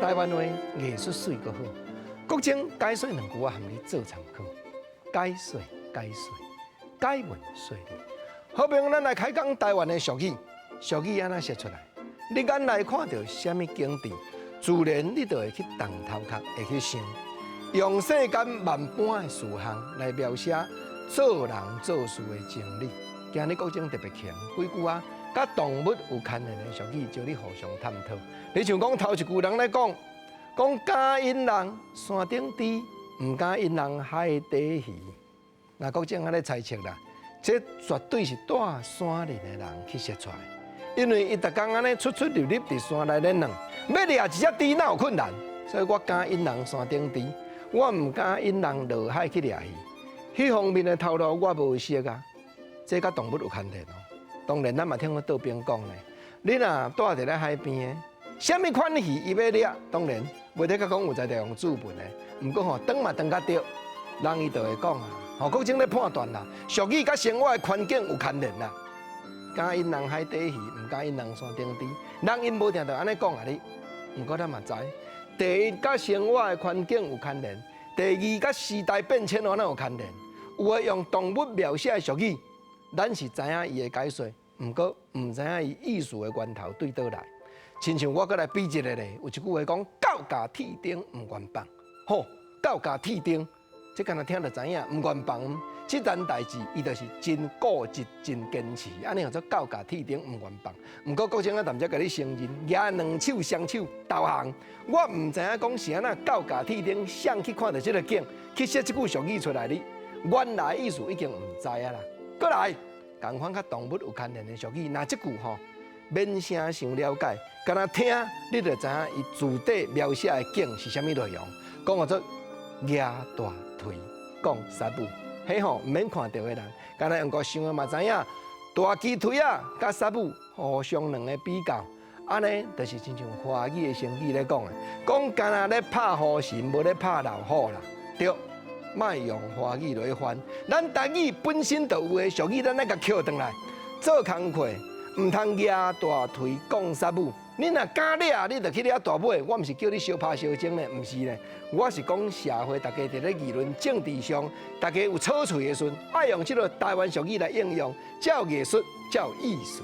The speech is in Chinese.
台湾话艺术水阁好。国情解说两句啊，含你做参考。解说，解文说理。好朋友，咱来开讲台湾的俗语。俗语安怎写出来？你眼来看到什么景致，自然你就会去动头壳，会去想。用世间万般的事项来描写做人做事的情理。今日国情特别强，几句啊，甲动物有牵连的俗语，叫你互相探讨。你像讲头一句人来讲敢引人山顶低，唔敢引人海底鱼。那国情安尼猜测啦，这绝对是住山林的人去写出来。因为伊逐工安尼出入入伫山内咧两，要掠一只猪哪有困难？所以我敢引人山顶低，我唔敢引人落海去掠鱼。迄方面的头路我无熟啊，这甲动物有牵连哦。当然，咱嘛听过道边讲咧，你若住伫咧海边的，什么款鱼伊要掠，当然袂得甲讲有在地用注文的。毋过吼，转嘛转甲对，人伊就会讲啊，吼，国情咧判断啦，俗语甲生活的环境有牵连啦。敢引人海底鱼，唔敢引人山顶低。人因无定着安尼讲啊你，毋过咱嘛知，第一甲生活的环境有牵连，第二甲时代变迁安怎有牵连。有诶用动物描写的俗语，咱是知影伊的解说，毋过毋知影伊意思的源头对倒来。亲像我搁来比一个咧，有一句话讲：狗咬铁钉毋愿放。吼，狗咬铁钉，这敢若听着知影，毋愿放。这件代志，伊就是真固执、真坚持，安尼叫做狗咬铁钉毋愿放。毋过国情啊，淡薄甲你承认，举两手双手投降。我毋知影讲是安那狗咬铁钉，想去看到这个景，去写这句俗语出来哩。原来意思已经毋知啊啦。过来，共款甲动物有牵连的俗语，那这句吼，免啥想了解，干那听，你就知影伊自底描写的景是啥物内容。讲叫做举大腿讲杀母。嘿吼，毋免看到的人，干那用个想的嘛知影，大鸡腿啊，甲杀母互相两个比较，安尼就是亲像华语的成语咧讲的，讲干那咧拍虎神，无咧拍老虎啦，对，莫用华语来翻，咱台语本身就有的俗语，咱来甲捡转来，做工课毋通举大腿讲杀母。你若敢掠，你就去掠大尾。我毋是叫你小拍小整咧，毋是咧。我是讲社会大家伫咧议论政治上，大家有吵嘴的时，爱用这个台湾俗语来应用，才有艺术，才有艺术。